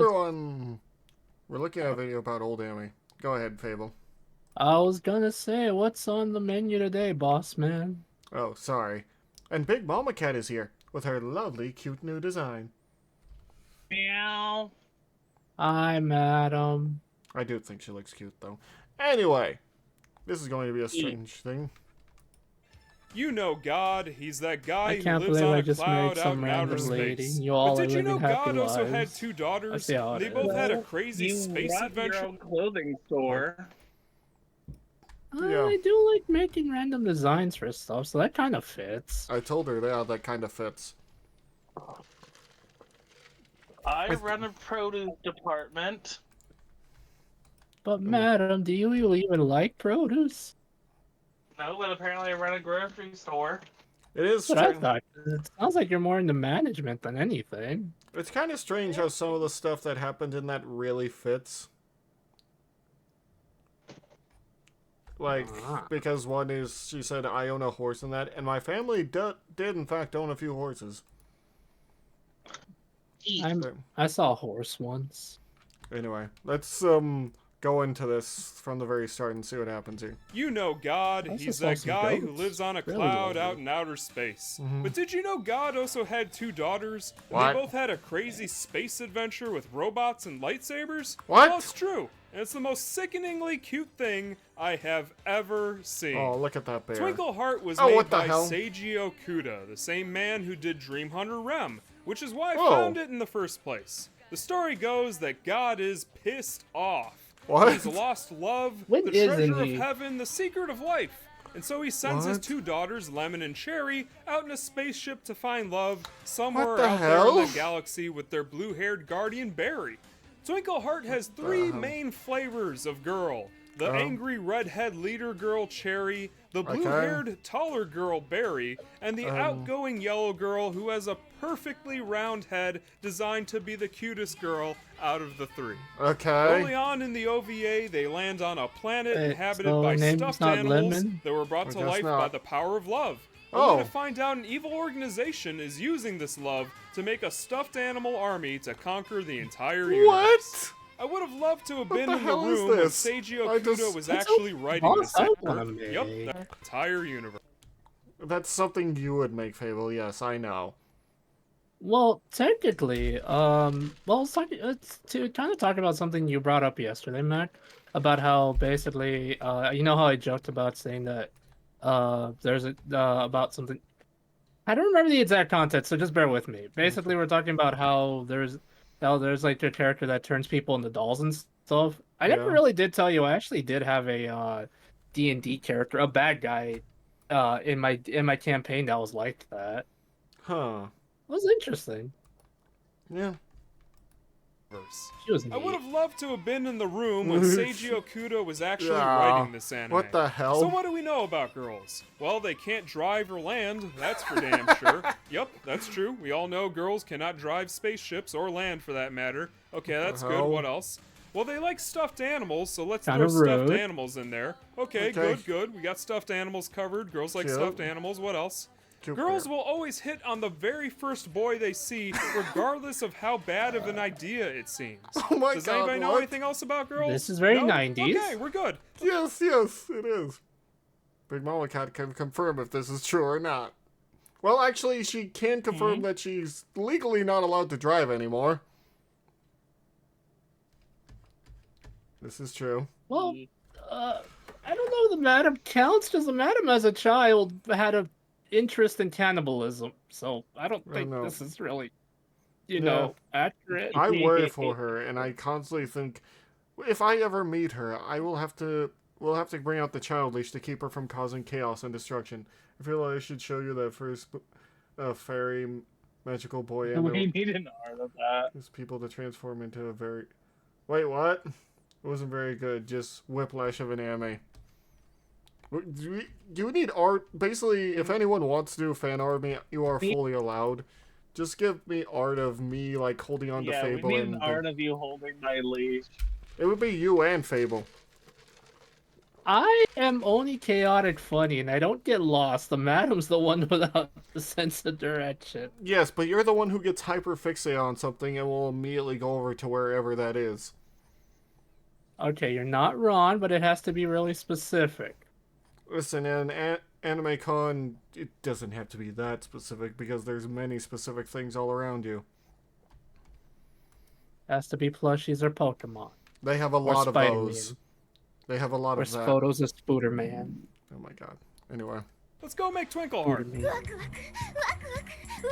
everyone! We're looking at a video about old Amy. Go ahead, Fable. I was gonna say, what's on the menu today, boss man? Oh, sorry. And Big Mama Cat is here, with her lovely, cute new design. Meow. Hi, madam. I do think she looks cute, though. Anyway, this is going to be a strange thing. You know God, he's that guy I who can't lives believe on I a just cloud married out some in outer random lady. space. You all But are did you know living happy God also had lives. 2 I daughters? see how And they it both is. had a crazy You space run adventure. your own clothing store. Yeah. I do like making random designs for stuff, so that kind of fits. I told her, yeah, that kind of fits. I run a produce department. But madam, do you even like produce? No, but apparently I run a grocery store. It is That's what I strange. thought. It sounds like you're more into management than anything. It's kind of strange how some of the stuff that happened in that really fits. Like, because one is, she said, I own a horse in that, and my family did in fact own a few horses. I saw a horse once. Anyway, let's go into this from the very start and see what happens here. You know God, I also he's saw that some guy who goats. lives on a Really cloud lovely. out in outer space. But did you know God also had 2 daughters? And What? they both had a crazy space adventure with robots and lightsabers? What? Well, it's true. And it's the most sickeningly cute thing I have ever seen. Oh, look at that bear. Twinkle Heart was Oh, made what the by hell? Seiji Okuda, the same man who did Dream Hunter Rem, which is why I Whoa. found it in the first place. The story goes that God is pissed off. What? He's lost love, When the isn't treasure he? of heaven, the secret of life. And so he sends his What? 2 daughters, Lemon and Cherry, out in a spaceship to find love somewhere the out hell? there in the galaxy with their blue-haired guardian Barry. Twinkle Heart has 3 main flavors of girl. The angry redhead leader girl, Cherry, the blue-haired taller girl, Barry, and the outgoing yellow girl who has a perfectly round head designed to be the cutest girl out of the 3. Okay. Early on in the OVA, they land on a planet inhabited so by name's stuffed not animals Lemon? that were brought I to guess life by not. the power of love. Oh. Only to find out an evil organization is using this love to make a stuffed animal army to conquer the entire universe. What? I would have loved to have What been the in the hell is room when this? Seiji I Okuda just- was That's actually a writing this. boss I wanna make. Yep, the entire universe. That's something you would make, Fable. Yes, I know. Well, technically, it's to kind of talk about something you brought up yesterday, Mac, about how basically, you know how I joked about saying that, there's about something. I don't remember the exact context, so just bear with me. Basically, we're talking about how there's like a character that turns people into dolls and stuff. I never Yeah. really did tell you. I actually did have a D&D character, a bad guy, in my campaign that was like that. Huh. It was interesting. Yeah. She was I would neat. have loved to have been in the room when Seiji Okuda was actually Yeah. writing this anime. What the hell? So what do we know about girls? Well, they can't drive or land, that's for damn sure. Yep, that's true. We all know girls cannot drive spaceships or land for that matter. Okay, that's good. hell? What else? Well, they like stuffed animals, so let's Kinda throw stuffed rude. animals in there. Okay, Okay. good. We got stuffed animals covered. Girls like Cute. stuffed animals. What else? Cute Girls bear. will always hit on the very first boy they see, regardless of how bad of an idea it seems. Oh my Does god, anybody know what? anything else about girls? This is very No? 90s. Okay, we're good. Yes, it is. Big Mama Cat can confirm if this is true or not. Well, actually, she can confirm that she's legally not allowed to drive anymore. This is true. Well, I don't know if the madam counts because the madam as a child had an interest in cannibalism, so I don't think know. this is really, you Yeah. know, accurate. I worry for her, and I constantly think, if I ever meet her, we'll have to bring out the child leash to keep her from causing chaos and destruction. I feel like I should show you that first fairy magical boy and We need an art of that. there's people to transform into a very... Wait, what? It wasn't very good, just whiplash of an anime. Do you need art? Basically, if anyone wants to do fan art of me, you are fully allowed. Just give me art of me, like, holding on to Yeah, we Fable need an art of you holding my leash. It would be you and Fable. I am only chaotic funny, and I don't get lost. The madam's the one without the sense of direction. Yes, but you're the one who gets hyper fixated on something and will immediately go over to wherever that is. Okay, you're not wrong, but it has to be really specific. Listen, in anime con, it doesn't have to be that specific because there's many specific things all around you. Has to be plushies or Pokemon. They have a Or lot of Spider-Man. those. They have a lot Or of that. photos of Spooderman. Oh my god. Anyway. Let's go make Twinkle Heart.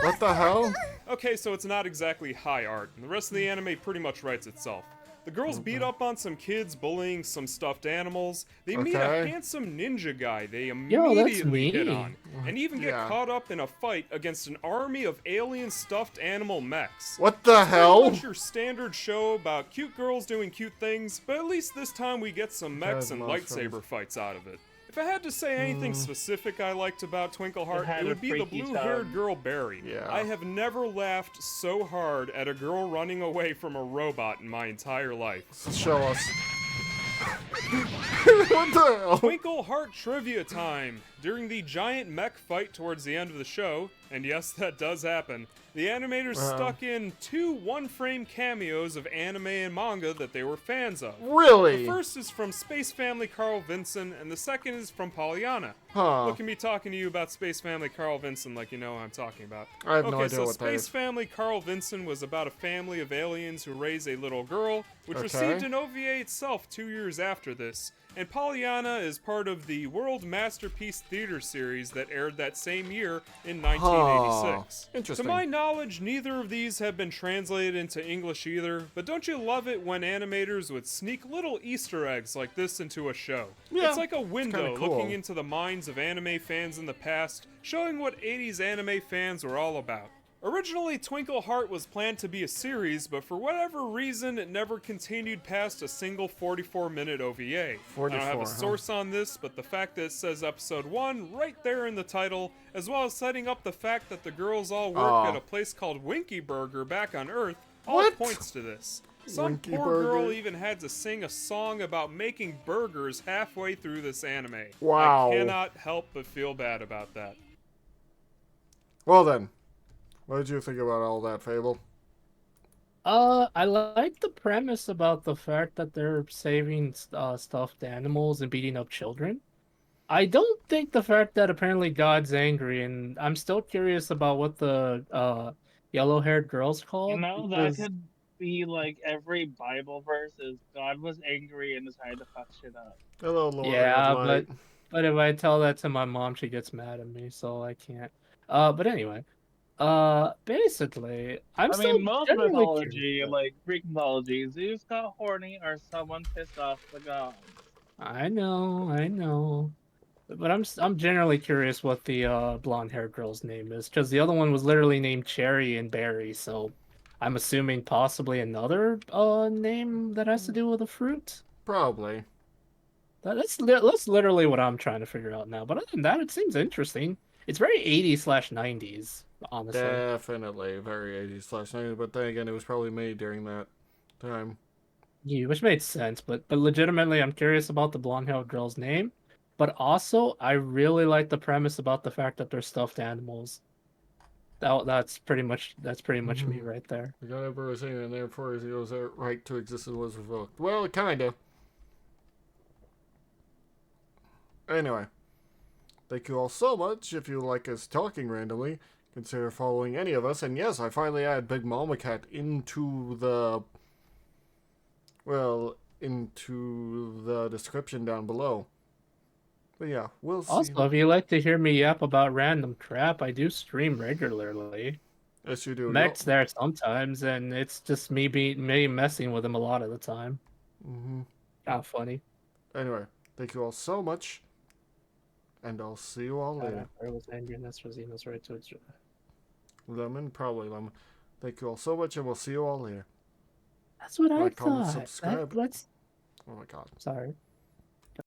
What the hell? Okay, so it's not exactly high art, and the rest of the anime pretty much writes itself. The girls beat up on some kids bullying some stuffed animals. They meet a Okay. handsome ninja guy they Yo, that's immediately hit me. on, and even get Yeah. caught up in a fight against an army of alien stuffed animal mechs. What the Pretty hell? much your standard show about cute girls doing cute things, but at least this time we get some mechs Guys, and mushrooms. lightsaber fights out of it. If I had to say anything specific I liked about Twinkle Heart, had it a would be the freaky blue-haired tongue. girl Barry. Yeah. I have never laughed so hard at a girl running away from a robot in my entire life. Show us. What the hell? Twinkle Heart trivia time! During the giant mech fight towards the end of the show, and yes, that does happen, the animators stuck in 2 one-frame cameos of anime and manga that they were fans of. Really? The first is from Space Family Carl Vinson, and the second is from Pollyanna. Huh. Look at me talking to you about Space Family Carl Vinson like you know what I'm talking about. I have no Okay, idea so what that Space is. Family Carl Vinson was about a family of aliens who raise a little girl, which Okay. received an OVA itself 2 years after this. And Pollyanna is part of the World Masterpiece Theater series that aired that same year in 1986. Huh. Interesting. To my knowledge, neither of these have been translated into English either, but don't you love it when animators would sneak little Easter eggs like this into a show? Yeah, It's like a window kinda cool. looking into the minds of anime fans in the past, showing what 80s anime fans were all about. Originally, Twinkle Heart was planned to be a series, but for whatever reason, it never continued past a single 44-minute OVA. I 44, don't have huh? a source on this, but the fact that it says episode 1 right there in the title, as well as setting up the fact that the girls all work Aw. at a place called Winky Burger back on Earth, all What? points to this. Some Winky poor Burger? girl even had to sing a song about making burgers halfway through this anime. Wow. I cannot help but feel bad about that. Well then. What did you think about all that, Fable? I like the premise about the fact that they're saving stuffed animals and beating up children. I don't think the fact that apparently God's angry, and I'm still curious about what the yellow-haired girl's called. You know, that because- could be like every Bible verse is God was angry and decided to fuck shit up. Hello, Lord. Yeah, of Light. but if I tell that to my mom, she gets mad at me, so I can't. But anyway, basically, I'm I still mean, most generally mythology, curious. like Greek mythology, Zeus got horny or someone pissed off the gods. I know. But I'm generally curious what the blonde-haired girl's name is, because the other one was literally named Cherry and Berry, so I'm assuming possibly another name that has to do with a fruit. Probably. That's literally what I'm trying to figure out now. But other than that, it seems interesting. It's very 80s/90s, honestly. Definitely very 80s/90s, but then again, it was probably made during that time. Yeah, which made sense. But legitimately, I'm curious about the blonde-haired girl's name. But also, I really like the premise about the fact that they're stuffed animals. That's pretty much me right there. The God Emperor was saying, and therefore his ego's right to existence was revoked. Well, kinda. Anyway. Thank you all so much. If you like us talking randomly, consider following any of us. And yes, I finally added Big Mama Cat into the... well, into the description down below. But yeah, we'll see. Also, if you like to hear me yap about random crap, I do stream regularly. Yes, you do. Mech's there sometimes, and it's just me messing with him a lot of the time. Mm-hmm. Not funny. Anyway, thank you all so much. And I'll see you all later. Where was angriness Rosina's right to its... Lemon? Probably lemon. Thank you all so much, and we'll see you all later. That's what I Like, comment, thought. subscribe. Let's... Oh my god. Sorry.